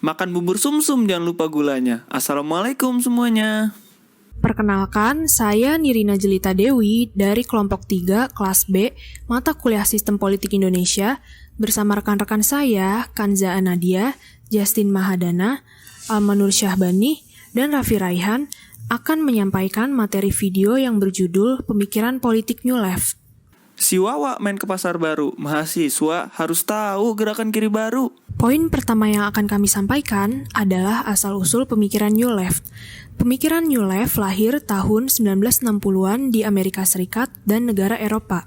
Makan bubur sumsum jangan lupa gulanya. Assalamualaikum semuanya. Perkenalkan, saya Nirina Jelita Dewi dari kelompok 3 kelas B mata kuliah Sistem Politik Indonesia bersama rekan-rekan saya Kanza Anadia, Justin Mahadana, Almanur Syahbani, dan Raffi Raihan akan menyampaikan materi video yang berjudul Pemikiran Politik New Left. Si Wawa main ke pasar baru. Mahasiswa harus tahu gerakan kiri baru. Poin pertama yang akan kami sampaikan adalah asal-usul pemikiran New Left. Pemikiran New Left lahir tahun 1960-an di Amerika Serikat dan negara Eropa.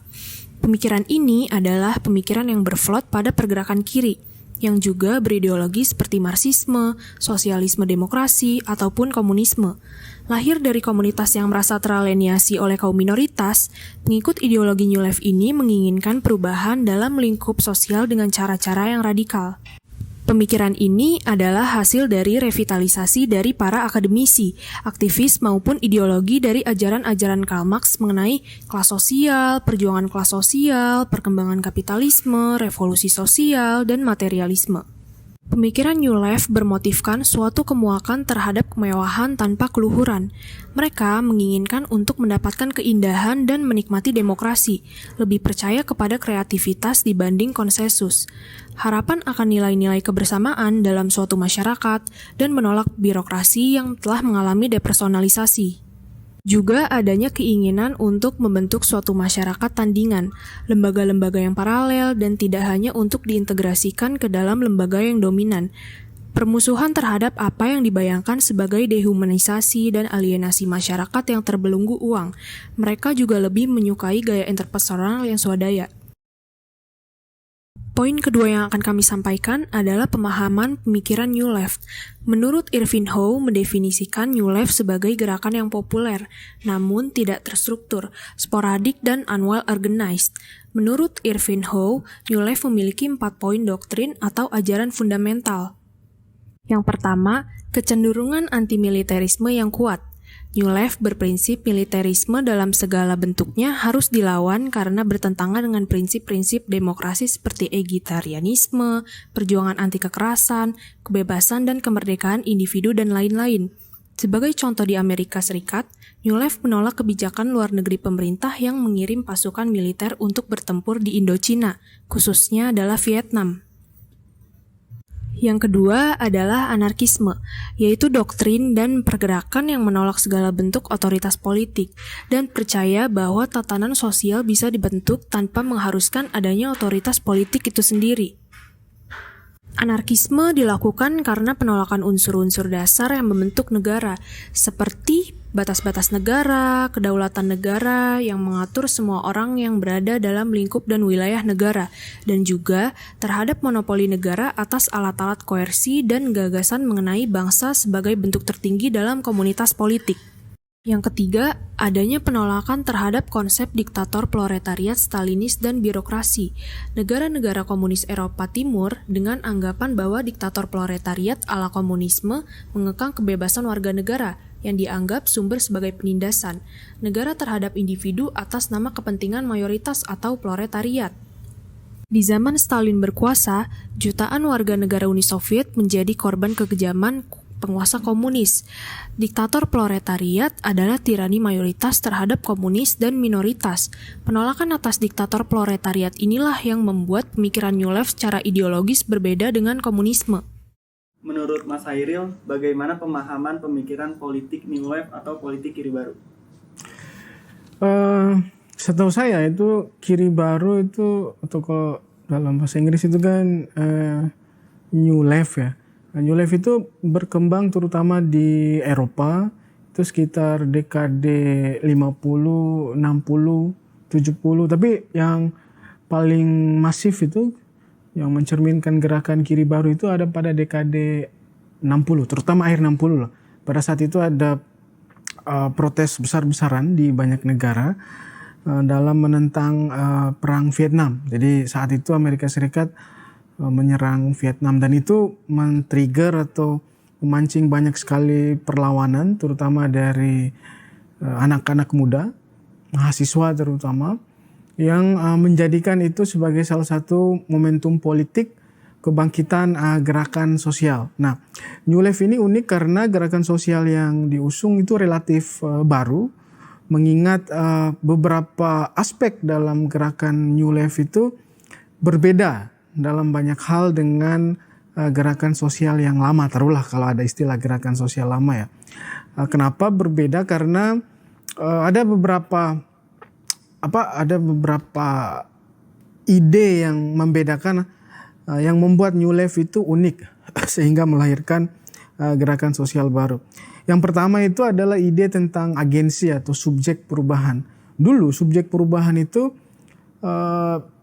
Pemikiran ini adalah pemikiran yang berflot pada pergerakan kiri, yang juga berideologi seperti Marxisme, sosialisme demokrasi, ataupun komunisme. Lahir dari komunitas yang merasa teralienasi oleh kaum minoritas, pengikut ideologi New Left ini menginginkan perubahan dalam lingkup sosial dengan cara-cara yang radikal. Pemikiran ini adalah hasil dari revitalisasi dari para akademisi, aktivis maupun ideologi dari ajaran-ajaran Karl Marx mengenai kelas sosial, perjuangan kelas sosial, perkembangan kapitalisme, revolusi sosial, dan materialisme. Pemikiran New Left bermotifkan suatu kemuakan terhadap kemewahan tanpa keluhuran. Mereka menginginkan untuk mendapatkan keindahan dan menikmati demokrasi, lebih percaya kepada kreativitas dibanding konsensus. Harapan akan nilai-nilai kebersamaan dalam suatu masyarakat dan menolak birokrasi yang telah mengalami depersonalisasi. Juga adanya keinginan untuk membentuk suatu masyarakat tandingan, lembaga-lembaga yang paralel dan tidak hanya untuk diintegrasikan ke dalam lembaga yang dominan. Permusuhan terhadap apa yang dibayangkan sebagai dehumanisasi dan alienasi masyarakat yang terbelenggu uang. Mereka juga lebih menyukai gaya interpersonal yang swadaya. Poin kedua yang akan kami sampaikan adalah pemahaman pemikiran New Left. Menurut Irvin Howe mendefinisikan New Left sebagai gerakan yang populer, namun tidak terstruktur, sporadik, dan unwell organized. Menurut Irvin Howe, New Left memiliki 4 poin doktrin atau ajaran fundamental. Yang pertama, kecenderungan anti-militerisme yang kuat. New Left berprinsip militerisme dalam segala bentuknya harus dilawan karena bertentangan dengan prinsip-prinsip demokrasi seperti egalitarianisme, perjuangan anti kekerasan, kebebasan dan kemerdekaan individu dan lain-lain. Sebagai contoh di Amerika Serikat, New Left menolak kebijakan luar negeri pemerintah yang mengirim pasukan militer untuk bertempur di Indochina, khususnya adalah Vietnam. Yang kedua adalah anarkisme, yaitu doktrin dan pergerakan yang menolak segala bentuk otoritas politik dan percaya bahwa tatanan sosial bisa dibentuk tanpa mengharuskan adanya otoritas politik itu sendiri. Anarkisme dilakukan karena penolakan unsur-unsur dasar yang membentuk negara, seperti batas-batas negara, kedaulatan negara yang mengatur semua orang yang berada dalam lingkup dan wilayah negara, dan juga terhadap monopoli negara atas alat-alat koersi dan gagasan mengenai bangsa sebagai bentuk tertinggi dalam komunitas politik. Yang ketiga, adanya penolakan terhadap konsep diktator proletariat Stalinis dan birokrasi. Negara-negara komunis Eropa Timur dengan anggapan bahwa diktator proletariat ala komunisme mengekang kebebasan warga negara yang dianggap sumber sebagai penindasan negara terhadap individu atas nama kepentingan mayoritas atau proletariat. Di zaman Stalin berkuasa, jutaan warga negara Uni Soviet menjadi korban kekejaman penguasa komunis. Diktator proletariat adalah tirani mayoritas terhadap komunis dan minoritas. Penolakan atas diktator proletariat inilah yang membuat pemikiran New Left secara ideologis berbeda dengan komunisme. Menurut Mas Hairil, bagaimana pemahaman pemikiran politik New Left atau politik kiri baru? Setahu saya itu kiri baru itu, atau kalau dalam bahasa Inggris itu kan New Left ya. New Left itu berkembang terutama di Eropa, itu sekitar dekade 50, 60, 70. Tapi yang paling masif itu, yang mencerminkan gerakan kiri baru itu ada pada dekade 60, terutama akhir 60 lah. Pada saat itu ada protes besar-besaran di banyak negara dalam menentang perang Vietnam. Jadi saat itu Amerika Serikat menyerang Vietnam dan itu men-trigger atau memancing banyak sekali perlawanan terutama dari anak-anak muda, mahasiswa terutama, yang menjadikan itu sebagai salah satu momentum politik kebangkitan gerakan sosial. Nah, New Left ini unik karena gerakan sosial yang diusung itu relatif baru, mengingat beberapa aspek dalam gerakan New Left itu berbeda dalam banyak hal dengan gerakan sosial yang lama. Taruhlah kalau ada istilah gerakan sosial lama ya. Kenapa berbeda? Karena ada beberapa ide yang membedakan, yang membuat New Left itu unik sehingga melahirkan gerakan sosial baru. Yang pertama itu adalah ide tentang agensi atau subjek perubahan. Dulu subjek perubahan itu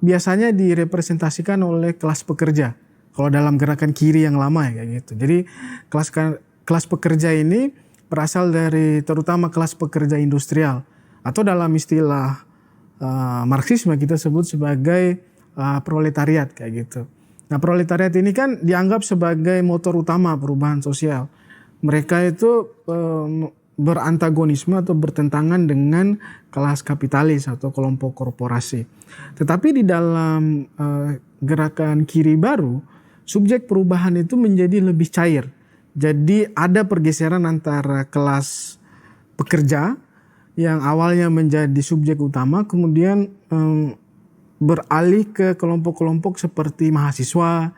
biasanya direpresentasikan oleh kelas pekerja. Kalau dalam gerakan kiri yang lama ya kayak gitu. Jadi kelas pekerja ini berasal dari terutama kelas pekerja industrial, atau dalam istilah Marxisme kita sebut sebagai proletariat kayak gitu. Nah, proletariat ini kan dianggap sebagai motor utama perubahan sosial. Mereka itu berantagonisme atau bertentangan dengan kelas kapitalis atau kelompok korporasi. Tetapi di dalam gerakan kiri baru, subjek perubahan itu menjadi lebih cair. Jadi ada pergeseran antara kelas pekerja yang awalnya menjadi subjek utama, kemudian beralih ke kelompok-kelompok seperti mahasiswa,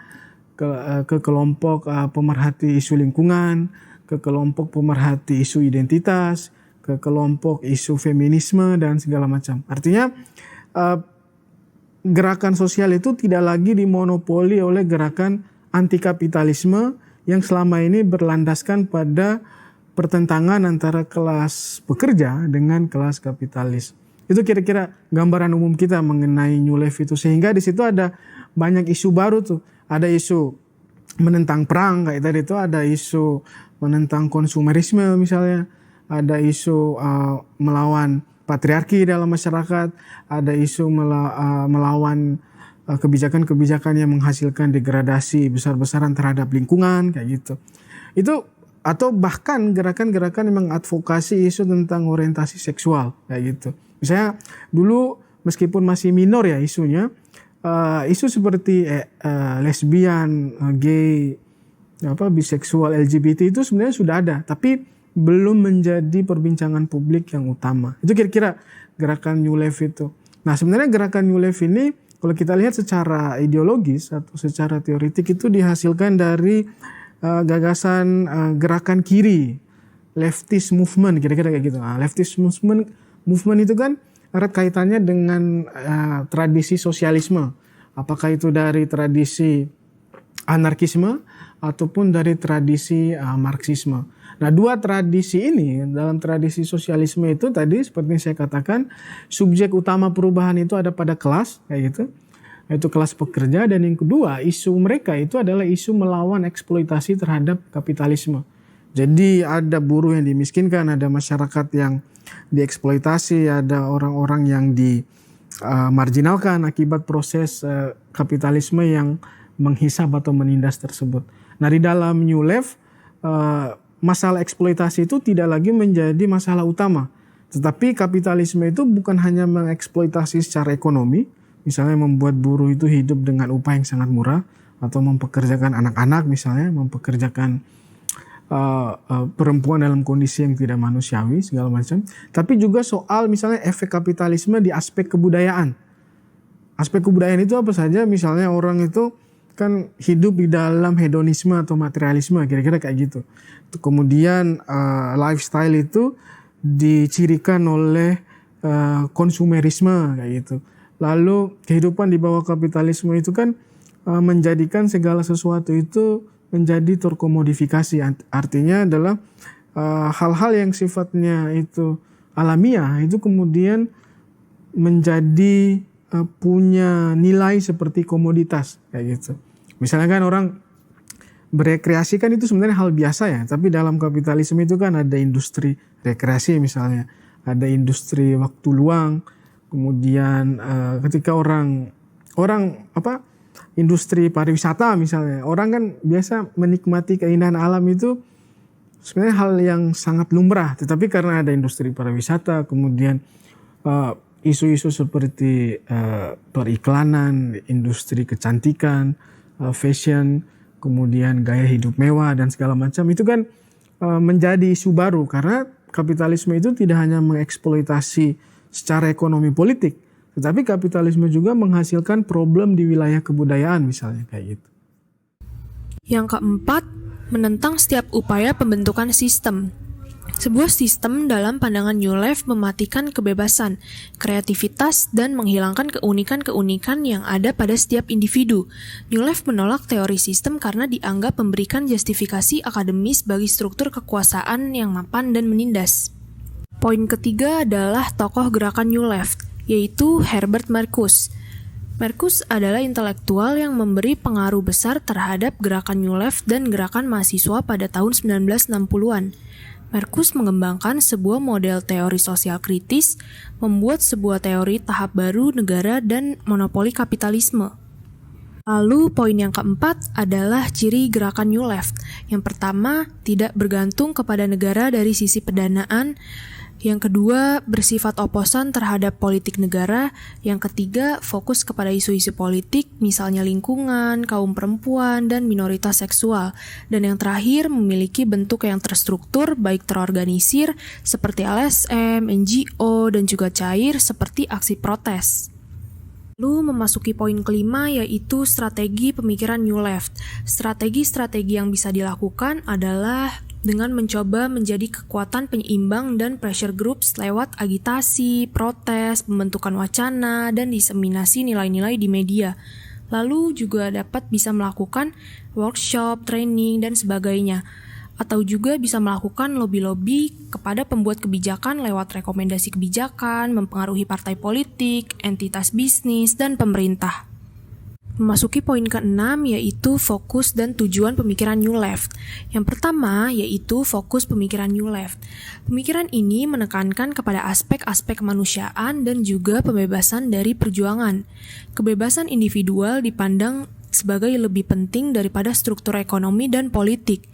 ke kelompok pemerhati isu lingkungan, ke kelompok pemerhati isu identitas, ke kelompok isu feminisme dan segala macam. Artinya gerakan sosial itu tidak lagi dimonopoli oleh gerakan anti kapitalisme yang selama ini berlandaskan pada pertentangan antara kelas pekerja dengan kelas kapitalis. Itu kira-kira gambaran umum kita mengenai New Left itu. Sehingga di situ ada banyak isu baru tuh. Ada isu menentang perang kayak tadi itu, ada isu menentang konsumerisme misalnya, ada isu melawan patriarki dalam masyarakat, ada isu melawan kebijakan-kebijakan yang menghasilkan degradasi besar-besaran terhadap lingkungan kayak gitu. Itu atau bahkan gerakan-gerakan yang mengadvokasi isu tentang orientasi seksual kayak gitu. Misalnya dulu meskipun masih minor ya isunya, isu seperti lesbian, gay, biseksual, LGBT itu sebenarnya sudah ada, tapi belum menjadi perbincangan publik yang utama. Itu kira-kira gerakan New Left itu. Nah, sebenarnya gerakan New Left ini kalau kita lihat secara ideologis atau secara teoritik itu dihasilkan dari gagasan gerakan kiri, leftist movement, kira-kira kayak gitu. Nah, leftist movement itu kan erat kaitannya dengan tradisi sosialisme. Apakah itu dari tradisi anarkisme ataupun dari tradisi Marxisme. Nah, dua tradisi ini dalam tradisi sosialisme itu tadi seperti yang saya katakan, subjek utama perubahan itu ada pada kelas kayak gitu. Yaitu kelas pekerja, dan yang kedua isu mereka itu adalah isu melawan eksploitasi terhadap kapitalisme. Jadi ada buruh yang dimiskinkan, ada masyarakat yang dieksploitasi, ada orang-orang yang dimarginalkan akibat proses kapitalisme yang menghisap atau menindas tersebut. Nah, di dalam New Left masalah eksploitasi itu tidak lagi menjadi masalah utama. Tetapi kapitalisme itu bukan hanya mengeksploitasi secara ekonomi, misalnya membuat buruh itu hidup dengan upah yang sangat murah, atau mempekerjakan anak-anak misalnya, mempekerjakan perempuan dalam kondisi yang tidak manusiawi segala macam. Tapi juga soal misalnya efek kapitalisme di aspek kebudayaan. Aspek kebudayaan itu apa saja? Misalnya orang itu kan hidup di dalam hedonisme atau materialisme, kira-kira kayak gitu. Kemudian lifestyle itu dicirikan oleh konsumerisme kayak gitu. Lalu kehidupan di bawah kapitalisme itu kan menjadikan segala sesuatu itu menjadi terkomodifikasi. Artinya adalah hal-hal yang sifatnya itu alamiah itu kemudian menjadi punya nilai seperti komoditas kayak gitu. Misalnya kan orang berekreasi kan itu sebenarnya hal biasa ya, tapi dalam kapitalisme itu kan ada industri rekreasi misalnya, ada industri waktu luang. Kemudian ketika orang industri pariwisata misalnya, orang kan biasa menikmati keindahan alam itu sebenarnya hal yang sangat lumrah. Tetapi karena ada industri pariwisata, kemudian isu-isu seperti periklanan, industri kecantikan, fashion, kemudian gaya hidup mewah dan segala macam, itu kan menjadi isu baru karena kapitalisme itu tidak hanya mengeksploitasi secara ekonomi politik, tetapi kapitalisme juga menghasilkan problem di wilayah kebudayaan misalnya kayak gitu. Yang keempat, menentang setiap upaya pembentukan sistem. Sebuah sistem dalam pandangan New Left mematikan kebebasan, kreativitas, dan menghilangkan keunikan-keunikan yang ada pada setiap individu. New Left menolak teori sistem karena dianggap memberikan justifikasi akademis bagi struktur kekuasaan yang mapan dan menindas. Poin ketiga adalah tokoh gerakan New Left, yaitu Herbert Marcuse. Marcuse adalah intelektual yang memberi pengaruh besar terhadap gerakan New Left dan gerakan mahasiswa pada tahun 1960-an. Marcuse mengembangkan sebuah model teori sosial kritis, membuat sebuah teori tahap baru negara dan monopoli kapitalisme. Lalu poin yang keempat adalah ciri gerakan New Left. Yang pertama, tidak bergantung kepada negara dari sisi pendanaan. Yang kedua, bersifat oposan terhadap politik negara. Yang ketiga, fokus kepada isu-isu politik, misalnya lingkungan, kaum perempuan, dan minoritas seksual. Dan yang terakhir, memiliki bentuk yang terstruktur, baik terorganisir, seperti LSM, NGO, dan juga cair, seperti aksi protes. Lalu memasuki poin kelima, yaitu strategi pemikiran New Left. Strategi-strategi yang bisa dilakukan adalah dengan mencoba menjadi kekuatan penyeimbang dan pressure groups lewat agitasi, protes, pembentukan wacana, dan diseminasi nilai-nilai di media. Lalu juga dapat bisa melakukan workshop, training, dan sebagainya. Atau juga bisa melakukan lobby-lobby kepada pembuat kebijakan lewat rekomendasi kebijakan, mempengaruhi partai politik, entitas bisnis, dan pemerintah. Memasuki poin ke-6, yaitu fokus dan tujuan pemikiran New Left. Yang pertama, yaitu fokus pemikiran New Left. Pemikiran ini menekankan kepada aspek-aspek kemanusiaan dan juga pembebasan dari perjuangan. Kebebasan individual dipandang sebagai lebih penting daripada struktur ekonomi dan politik.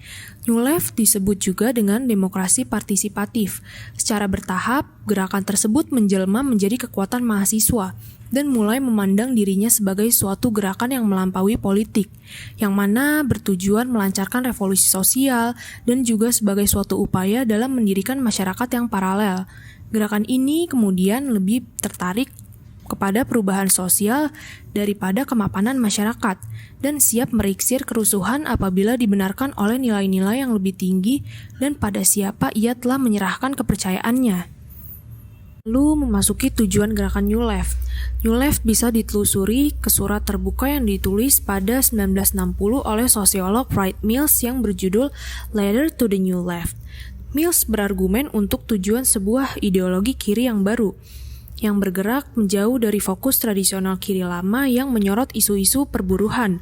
New Left disebut juga dengan demokrasi partisipatif. Secara bertahap, gerakan tersebut menjelma menjadi kekuatan mahasiswa dan mulai memandang dirinya sebagai suatu gerakan yang melampaui politik, yang mana bertujuan melancarkan revolusi sosial dan juga sebagai suatu upaya dalam mendirikan masyarakat yang paralel. Gerakan ini kemudian lebih tertarik kepada perubahan sosial daripada kemapanan masyarakat dan siap meriksir kerusuhan apabila dibenarkan oleh nilai-nilai yang lebih tinggi dan pada siapa ia telah menyerahkan kepercayaannya. Lalu memasuki tujuan gerakan New Left. New Left bisa ditelusuri ke surat terbuka yang ditulis pada 1960 oleh sosiolog Wright Mills yang berjudul Letter to the New Left. Mills berargumen untuk tujuan sebuah ideologi kiri yang baru, yang bergerak menjauh dari fokus tradisional kiri lama yang menyorot isu-isu perburuhan,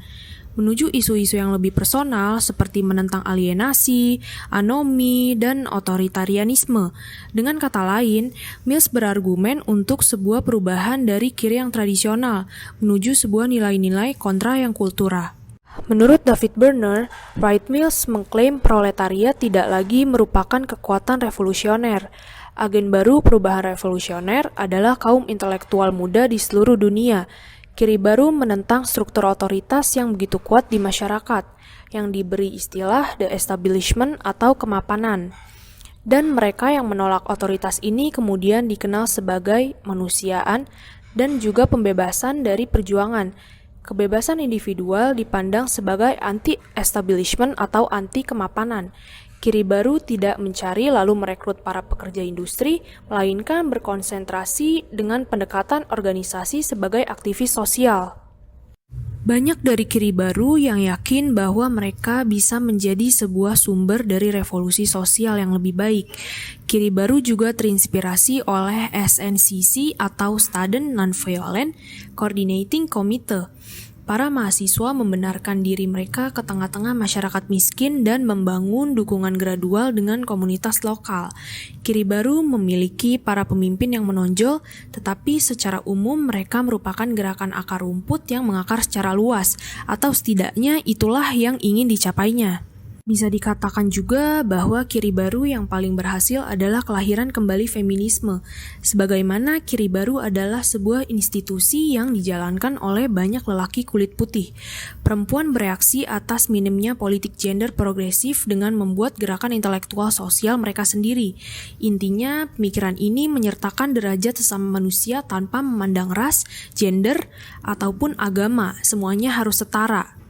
menuju isu-isu yang lebih personal seperti menentang alienasi, anomi, dan otoritarianisme. Dengan kata lain, Mills berargumen untuk sebuah perubahan dari kiri yang tradisional menuju sebuah nilai-nilai kontra yang kultura. Menurut David Berner, Wright Mills mengklaim proletariat tidak lagi merupakan kekuatan revolusioner. Agen baru perubahan revolusioner adalah kaum intelektual muda di seluruh dunia. Kiri baru menentang struktur otoritas yang begitu kuat di masyarakat, yang diberi istilah the establishment atau kemapanan. Dan mereka yang menolak otoritas ini kemudian dikenal sebagai manusiaan dan juga pembebasan dari perjuangan. Kebebasan individual dipandang sebagai anti-establishment atau anti-kemapanan. Kiri baru tidak mencari lalu merekrut para pekerja industri, melainkan berkonsentrasi dengan pendekatan organisasi sebagai aktivis sosial. Banyak dari kiri baru yang yakin bahwa mereka bisa menjadi sebuah sumber dari revolusi sosial yang lebih baik. Kiri baru juga terinspirasi oleh SNCC atau Student Non-Violent Coordinating Committee. Para mahasiswa membenarkan diri mereka ke tengah-tengah masyarakat miskin dan membangun dukungan gradual dengan komunitas lokal. Kiri baru memiliki para pemimpin yang menonjol, tetapi secara umum mereka merupakan gerakan akar rumput yang mengakar secara luas, atau setidaknya itulah yang ingin dicapainya. Bisa dikatakan juga bahwa kiri baru yang paling berhasil adalah kelahiran kembali feminisme, sebagaimana kiri baru adalah sebuah institusi yang dijalankan oleh banyak lelaki kulit putih. Perempuan bereaksi atas minimnya politik gender progresif dengan membuat gerakan intelektual sosial mereka sendiri. Intinya, pemikiran ini menyertakan derajat sesama manusia tanpa memandang ras, gender, ataupun agama, semuanya harus setara.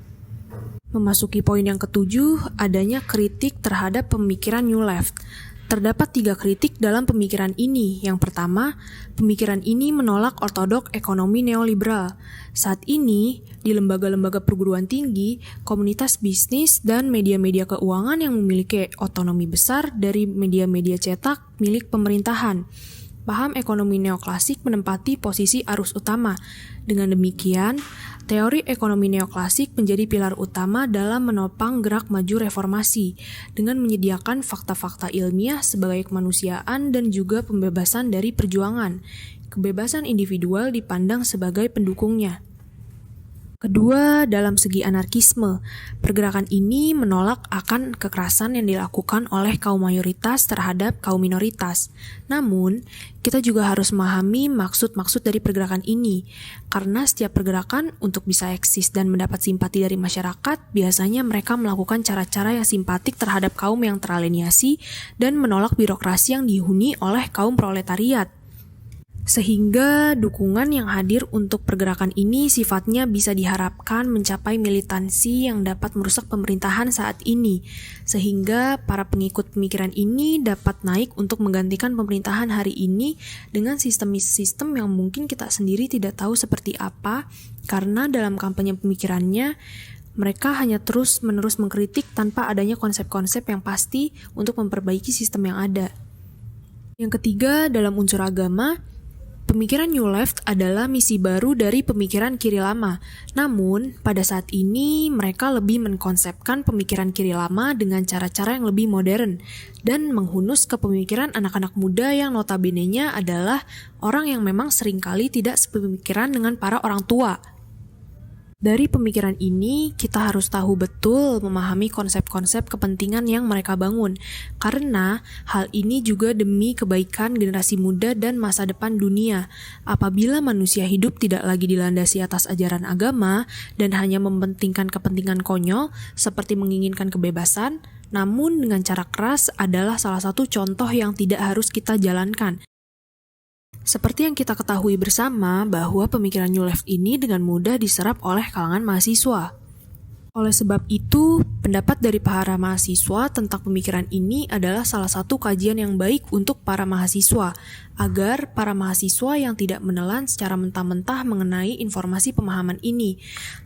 Memasuki poin yang ketujuh, adanya kritik terhadap pemikiran New Left. Terdapat 3 kritik dalam pemikiran ini. Yang pertama, pemikiran ini menolak ortodok ekonomi neoliberal. Saat ini, di lembaga-lembaga perguruan tinggi, komunitas bisnis, dan media-media keuangan yang memiliki otonomi besar dari media-media cetak milik pemerintahan. Paham ekonomi neoklasik menempati posisi arus utama. Dengan demikian, teori ekonomi neoklasik menjadi pilar utama dalam menopang gerak maju reformasi, dengan menyediakan fakta-fakta ilmiah sebagai kemanusiaan dan juga pembebasan dari perjuangan. Kebebasan individual dipandang sebagai pendukungnya. Kedua, dalam segi anarkisme, pergerakan ini menolak akan kekerasan yang dilakukan oleh kaum mayoritas terhadap kaum minoritas. Namun, kita juga harus memahami maksud-maksud dari pergerakan ini, karena setiap pergerakan untuk bisa eksis dan mendapat simpati dari masyarakat, biasanya mereka melakukan cara-cara yang simpatik terhadap kaum yang teralienasi dan menolak birokrasi yang dihuni oleh kaum proletariat. Sehingga dukungan yang hadir untuk pergerakan ini sifatnya bisa diharapkan mencapai militansi yang dapat merusak pemerintahan saat ini, sehingga para pengikut pemikiran ini dapat naik untuk menggantikan pemerintahan hari ini dengan sistem-sistem yang mungkin kita sendiri tidak tahu seperti apa, karena dalam kampanye pemikirannya, mereka hanya terus-menerus mengkritik tanpa adanya konsep-konsep yang pasti untuk memperbaiki sistem yang ada. Yang ketiga, dalam unsur agama, pemikiran New Left adalah misi baru dari pemikiran kiri lama. Namun, pada saat ini mereka lebih mengkonsepkan pemikiran kiri lama dengan cara-cara yang lebih modern dan menghunus ke pemikiran anak-anak muda yang notabene-nya adalah orang yang memang seringkali tidak sepemikiran dengan para orang tua. Dari pemikiran ini, kita harus tahu betul memahami konsep-konsep kepentingan yang mereka bangun, karena hal ini juga demi kebaikan generasi muda dan masa depan dunia. Apabila manusia hidup tidak lagi dilandasi atas ajaran agama dan hanya mementingkan kepentingan konyol, seperti menginginkan kebebasan, namun dengan cara keras adalah salah satu contoh yang tidak harus kita jalankan. Seperti yang kita ketahui bersama bahwa pemikiran New Left ini dengan mudah diserap oleh kalangan mahasiswa. Oleh sebab itu, pendapat dari para mahasiswa tentang pemikiran ini adalah salah satu kajian yang baik untuk para mahasiswa, agar para mahasiswa yang tidak menelan secara mentah-mentah mengenai informasi pemahaman ini.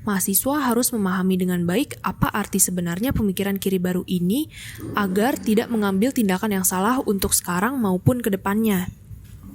Mahasiswa harus memahami dengan baik apa arti sebenarnya pemikiran kiri baru ini, agar tidak mengambil tindakan yang salah untuk sekarang maupun ke depannya.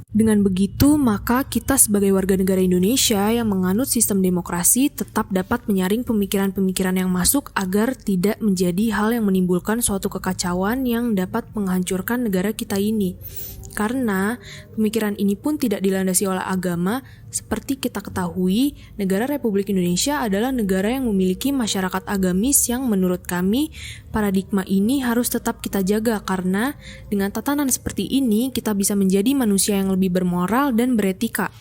Dengan begitu, maka kita sebagai warga negara Indonesia yang menganut sistem demokrasi tetap dapat menyaring pemikiran-pemikiran yang masuk agar tidak menjadi hal yang menimbulkan suatu kekacauan yang dapat menghancurkan negara kita ini. Karena pemikiran ini pun tidak dilandasi oleh agama, seperti kita ketahui, negara Republik Indonesia adalah negara yang memiliki masyarakat agamis yang menurut kami, paradigma ini harus tetap kita jaga karena dengan tatanan seperti ini kita bisa menjadi manusia yang lebih bermoral dan beretika.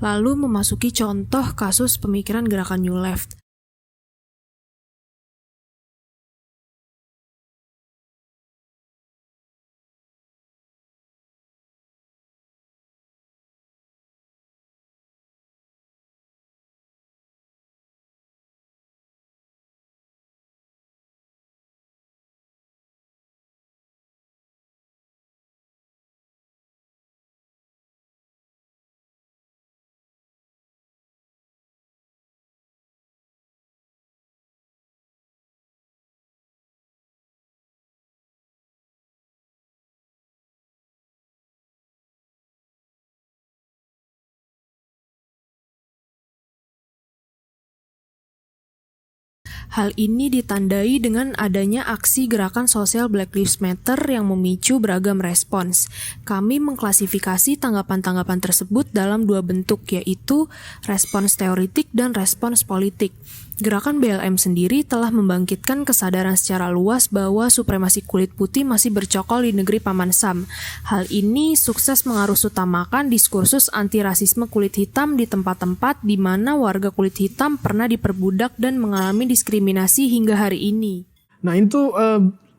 Lalu memasuki contoh kasus pemikiran gerakan New Left. Hal ini ditandai dengan adanya aksi gerakan sosial Black Lives Matter yang memicu beragam respons. Kami mengklasifikasi tanggapan-tanggapan tersebut dalam dua bentuk, yaitu respons teoritik dan respons politik. Gerakan BLM sendiri telah membangkitkan kesadaran secara luas bahwa supremasi kulit putih masih bercokol di negeri Paman Sam. Hal ini sukses mengarusutamakan diskursus anti-rasisme kulit hitam di tempat-tempat di mana warga kulit hitam pernah diperbudak dan mengalami diskriminasi hingga hari ini. Nah itu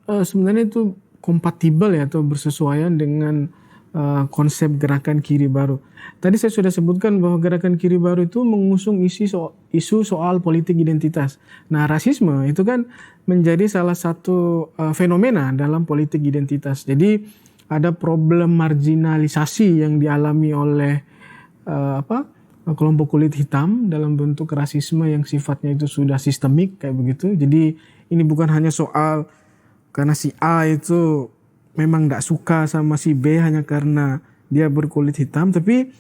sebenarnya itu kompatibel ya atau bersesuaian dengan konsep gerakan kiri baru. Tadi saya sudah sebutkan bahwa gerakan kiri baru itu mengusung isu soal politik identitas. Nah rasisme itu kan menjadi salah satu fenomena dalam politik identitas. Jadi ada problem marginalisasi yang dialami oleh kelompok kulit hitam dalam bentuk rasisme yang sifatnya itu sudah sistemik kayak begitu. Jadi ini bukan hanya soal karena si A itu memang tidak suka sama si B hanya karena dia berkulit hitam, tapi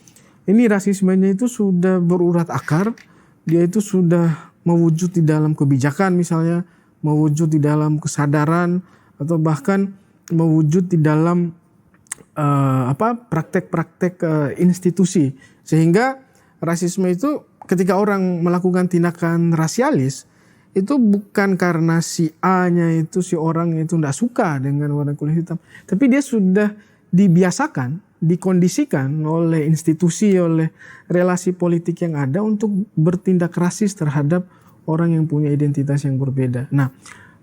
ini rasismenya itu sudah berurat akar, dia itu sudah mewujud di dalam kebijakan misalnya, mewujud di dalam kesadaran atau bahkan mewujud di dalam praktek-praktek institusi, sehingga rasisme itu ketika orang melakukan tindakan rasialis itu bukan karena si A-nya itu si orang itu tidak suka dengan warna kulit hitam, tapi dia sudah dibiasakan, dikondisikan oleh institusi, oleh relasi politik yang ada untuk bertindak rasis terhadap orang yang punya identitas yang berbeda. Nah,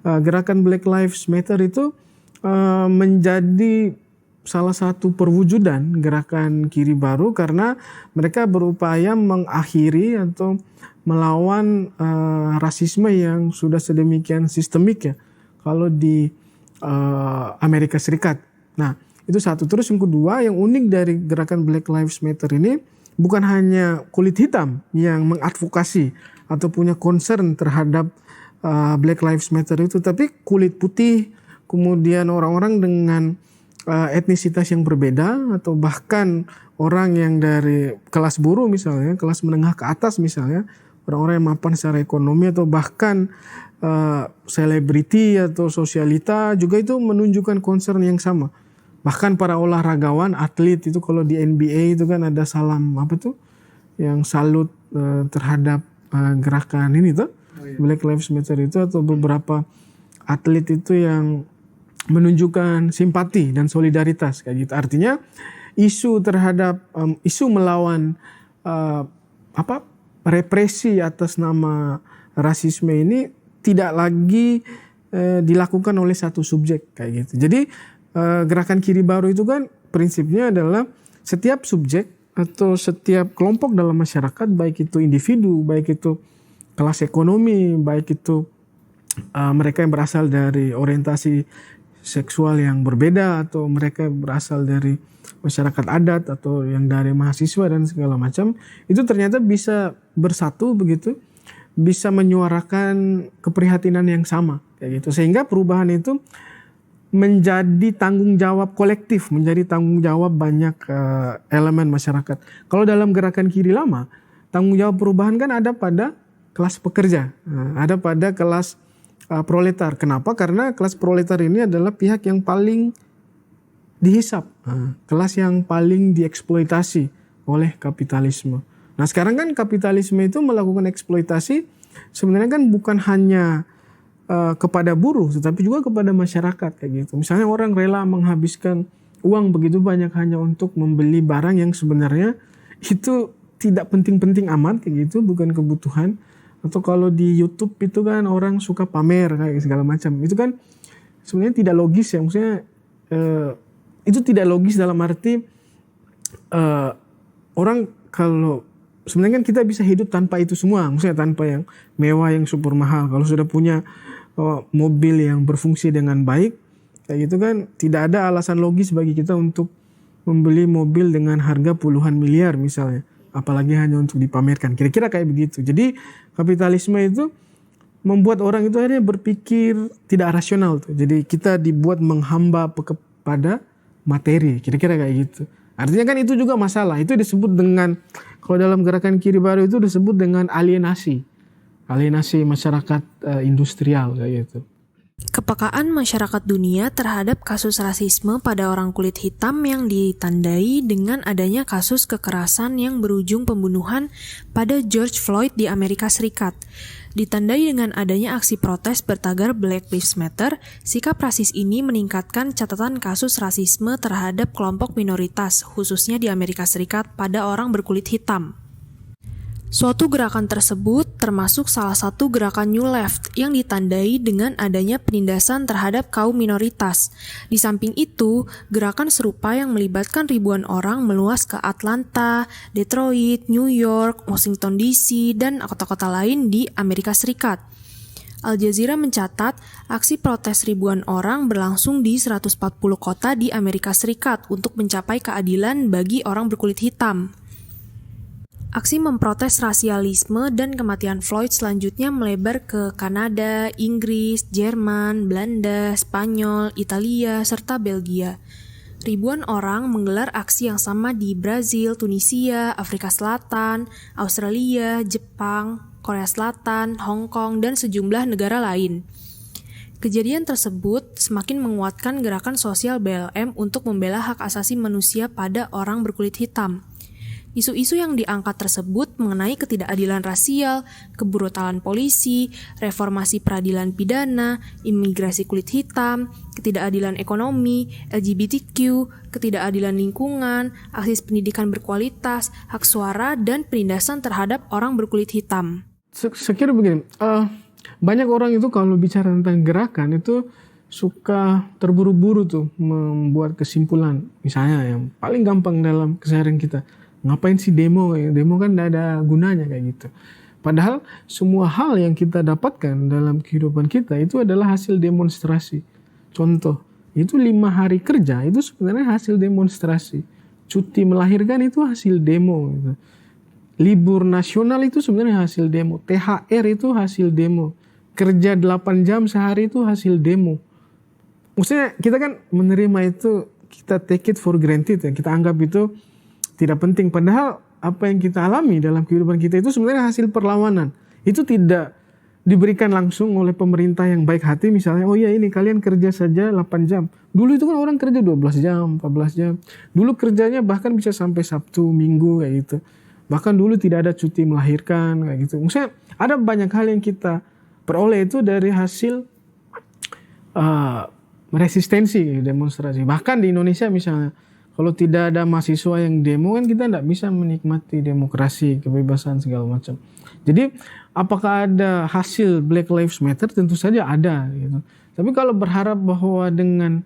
gerakan Black Lives Matter itu menjadi salah satu perwujudan gerakan kiri baru karena mereka berupaya mengakhiri atau melawan rasisme yang sudah sedemikian sistemik ya kalau di Amerika Serikat. Nah itu satu. Terus yang kedua yang unik dari gerakan Black Lives Matter ini bukan hanya kulit hitam yang mengadvokasi atau punya concern terhadap Black Lives Matter itu, tapi kulit putih, kemudian orang-orang dengan etnisitas yang berbeda atau bahkan orang yang dari kelas buruh misalnya, kelas menengah ke atas misalnya, orang-orang yang mapan secara ekonomi atau bahkan selebriti atau sosialita juga itu menunjukkan concern yang sama. Bahkan para olahragawan, atlet itu kalau di NBA itu kan ada salam yang salut terhadap gerakan ini tuh, Black Lives Matter itu, atau beberapa atlet itu yang menunjukkan simpati dan solidaritas kayak gitu. Artinya isu terhadap isu melawan represi atas nama rasisme ini tidak lagi dilakukan oleh satu subjek kayak gitu. Jadi gerakan kiri baru itu kan prinsipnya adalah setiap subjek atau setiap kelompok dalam masyarakat, baik itu individu, baik itu kelas ekonomi, baik itu mereka yang berasal dari orientasi seksual yang berbeda atau mereka berasal dari masyarakat adat atau yang dari mahasiswa dan segala macam, itu ternyata bisa bersatu begitu, bisa menyuarakan keprihatinan yang sama kayak gitu, sehingga perubahan itu menjadi tanggung jawab kolektif, menjadi tanggung jawab banyak elemen masyarakat. Kalau dalam gerakan kiri lama, tanggung jawab perubahan kan ada pada kelas pekerja, ada pada kelas proletar. Kenapa? Karena kelas proletar ini adalah pihak yang paling dihisap, kelas yang paling dieksploitasi oleh kapitalisme. Nah sekarang kan kapitalisme itu melakukan eksploitasi sebenarnya kan bukan hanya kepada buruh, tetapi juga kepada masyarakat kayak gitu. Misalnya orang rela menghabiskan uang begitu banyak hanya untuk membeli barang yang sebenarnya itu tidak penting-penting amat kayak gitu, bukan kebutuhan. Atau kalau di YouTube itu kan orang suka pamer kayak segala macam. Itu kan sebenarnya tidak logis ya. Maksudnya itu tidak logis dalam arti orang kalau sebenarnya kan kita bisa hidup tanpa itu semua. Maksudnya tanpa yang mewah, yang super mahal. Kalau sudah punya mobil yang berfungsi dengan baik kayak gitu kan tidak ada alasan logis bagi kita untuk membeli mobil dengan harga puluhan miliar misalnya. Apalagi hanya untuk dipamerkan. Kira-kira kayak begitu. Jadi kapitalisme itu membuat orang itu akhirnya berpikir tidak rasional tuh. Jadi kita dibuat menghamba kepada materi. Kira-kira kayak gitu. Artinya kan itu juga masalah. Itu disebut dengan, kalau dalam gerakan kiri baru itu disebut dengan alienasi. alienasi masyarakat industrial kayak gitu. Kepekaan masyarakat dunia terhadap kasus rasisme pada orang kulit hitam yang ditandai dengan adanya kasus kekerasan yang berujung pembunuhan pada George Floyd di Amerika Serikat. Ditandai dengan adanya aksi protes bertagar Black Lives Matter, sikap rasis ini meningkatkan catatan kasus rasisme terhadap kelompok minoritas, khususnya di Amerika Serikat pada orang berkulit hitam. Suatu gerakan tersebut termasuk salah satu gerakan New Left yang ditandai dengan adanya penindasan terhadap kaum minoritas. Di samping itu, gerakan serupa yang melibatkan ribuan orang meluas ke Atlanta, Detroit, New York, Washington DC, dan kota-kota lain di Amerika Serikat. Al Jazeera mencatat, aksi protes ribuan orang berlangsung di 140 kota di Amerika Serikat untuk mencapai keadilan bagi orang berkulit hitam. Aksi memprotes rasialisme dan kematian Floyd selanjutnya melebar ke Kanada, Inggris, Jerman, Belanda, Spanyol, Italia, serta Belgia. Ribuan orang menggelar aksi yang sama di Brazil, Tunisia, Afrika Selatan, Australia, Jepang, Korea Selatan, Hong Kong, dan sejumlah negara lain. Kejadian tersebut semakin menguatkan gerakan sosial BLM untuk membela hak asasi manusia pada orang berkulit hitam. Isu-isu yang diangkat tersebut mengenai ketidakadilan rasial, kebrutalan polisi, reformasi peradilan pidana, imigrasi kulit hitam, ketidakadilan ekonomi, LGBTQ, ketidakadilan lingkungan, akses pendidikan berkualitas, hak suara, dan penindasan terhadap orang berkulit hitam. Sekira begini, banyak orang itu kalau bicara tentang gerakan itu suka terburu-buru tuh membuat kesimpulan. Misalnya yang paling gampang dalam keseharian kita, ngapain sih demo? Demo kan tidak ada gunanya kayak gitu. Padahal semua hal yang kita dapatkan dalam kehidupan kita itu adalah hasil demonstrasi. Contoh, itu 5 hari kerja itu sebenarnya hasil demonstrasi. Cuti melahirkan itu hasil demo. Gitu. Libur nasional itu sebenarnya hasil demo. THR itu hasil demo. Kerja 8 jam sehari itu hasil demo. Maksudnya kita kan menerima itu, kita take it for granted ya. Kita anggap itu tidak penting, padahal apa yang kita alami dalam kehidupan kita itu sebenarnya hasil perlawanan. Itu tidak diberikan langsung oleh pemerintah yang baik hati, misalnya, oh iya ini kalian kerja saja 8 jam. Dulu itu kan orang kerja 12 jam, 14 jam. Dulu kerjanya bahkan bisa sampai Sabtu, Minggu kayak gitu. Bahkan dulu tidak ada cuti melahirkan kayak gitu. Maksudnya ada banyak hal yang kita peroleh itu dari hasil resistensi demonstrasi. Bahkan di Indonesia misalnya, kalau tidak ada mahasiswa yang demo kan kita tidak bisa menikmati demokrasi, kebebasan segala macam. Jadi apakah ada hasil Black Lives Matter? Tentu saja ada. Gitu. Tapi kalau berharap bahwa dengan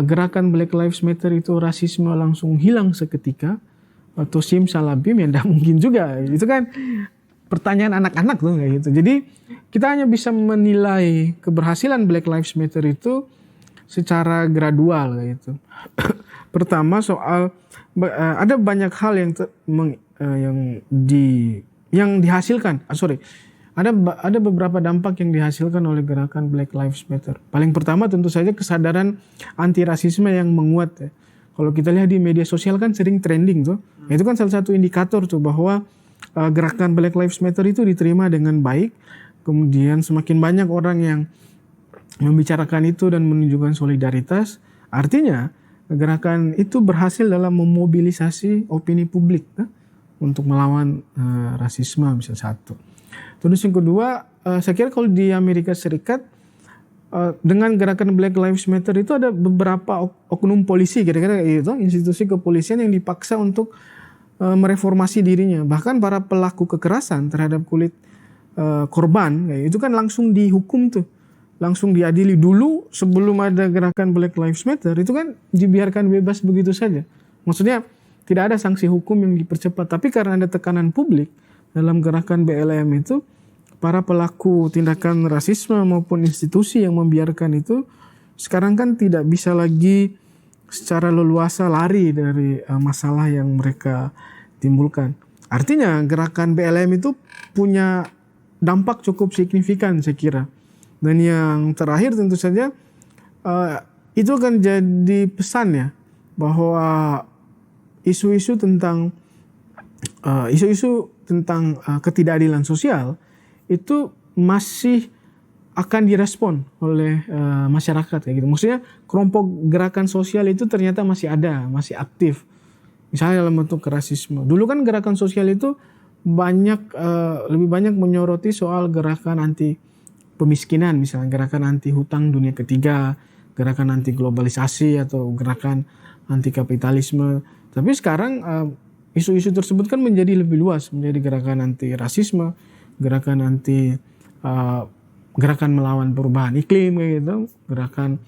gerakan Black Lives Matter itu rasisme langsung hilang seketika atau simsalabim, ya tidak mungkin juga. Itu kan pertanyaan anak-anak tuh kayak gitu. Jadi kita hanya bisa menilai keberhasilan Black Lives Matter itu secara gradual kayak gitu. Pertama soal ada banyak hal yang dihasilkan. Ada beberapa dampak yang dihasilkan oleh gerakan Black Lives Matter. Paling pertama tentu saja kesadaran anti rasisme yang menguat ya. Kalau kita lihat di media sosial kan sering trending tuh. Itu kan salah satu indikator tuh bahwa gerakan Black Lives Matter itu diterima dengan baik. Kemudian semakin banyak orang yang membicarakan itu dan menunjukkan solidaritas. Artinya gerakan itu berhasil dalam memobilisasi opini publik untuk melawan rasisme misalnya satu. Terus yang kedua, saya kira kalau di Amerika Serikat dengan gerakan Black Lives Matter itu ada beberapa oknum polisi kira-kira itu institusi kepolisian yang dipaksa untuk mereformasi dirinya. Bahkan para pelaku kekerasan terhadap kulit korban itu kan langsung dihukum tuh. Langsung diadili. Dulu sebelum ada gerakan Black Lives Matter itu kan dibiarkan bebas begitu saja. Maksudnya tidak ada sanksi hukum yang dipercepat. Tapi karena ada tekanan publik dalam gerakan BLM itu, para pelaku tindakan rasisme maupun institusi yang membiarkan itu sekarang kan tidak bisa lagi secara leluasa lari dari masalah yang mereka timbulkan. Artinya gerakan BLM itu punya dampak cukup signifikan saya kira. Dan yang terakhir tentu saja itu akan jadi pesan ya bahwa isu-isu tentang ketidakadilan sosial itu masih akan direspon oleh masyarakat kayak gitu. Maksudnya kelompok gerakan sosial itu ternyata masih ada, masih aktif. Misalnya dalam bentuk rasisme. Dulu kan gerakan sosial itu lebih banyak menyoroti soal gerakan anti pemiskinan, misalnya gerakan anti hutang dunia ketiga, gerakan anti globalisasi atau gerakan anti kapitalisme. Tapi sekarang isu-isu tersebut kan menjadi lebih luas, menjadi gerakan anti rasisme, gerakan anti gerakan melawan perubahan iklim kayak gitu, gerakan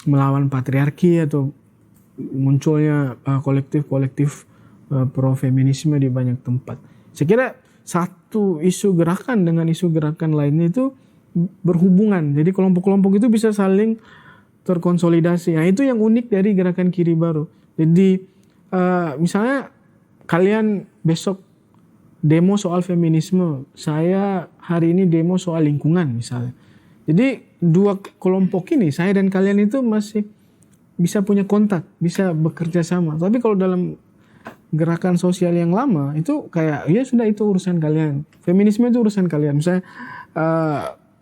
melawan patriarki atau munculnya kolektif-kolektif pro feminisme di banyak tempat. Saya kira satu isu gerakan dengan isu gerakan lainnya itu berhubungan. Jadi kelompok-kelompok itu bisa saling terkonsolidasi. Nah, itu yang unik dari gerakan Kiri Baru. Jadi misalnya kalian besok demo soal feminisme, saya hari ini demo soal lingkungan misalnya. Jadi dua kelompok ini, saya dan kalian itu masih bisa punya kontak, bisa bekerja sama. Tapi kalau dalam gerakan sosial yang lama itu kayak ya sudah itu urusan kalian. Feminisme itu urusan kalian. Misalnya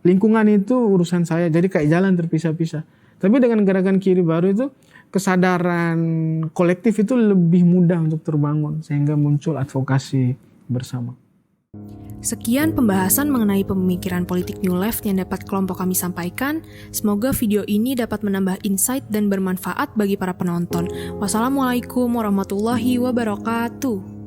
lingkungan itu urusan saya. Jadi kayak jalan terpisah-pisah. Tapi dengan gerakan Kiri Baru itu kesadaran kolektif itu lebih mudah untuk terbangun sehingga muncul advokasi bersama. Sekian pembahasan mengenai pemikiran politik New Left yang dapat kelompok kami sampaikan. Semoga video ini dapat menambah insight dan bermanfaat bagi para penonton. Wassalamualaikum warahmatullahi wabarakatuh.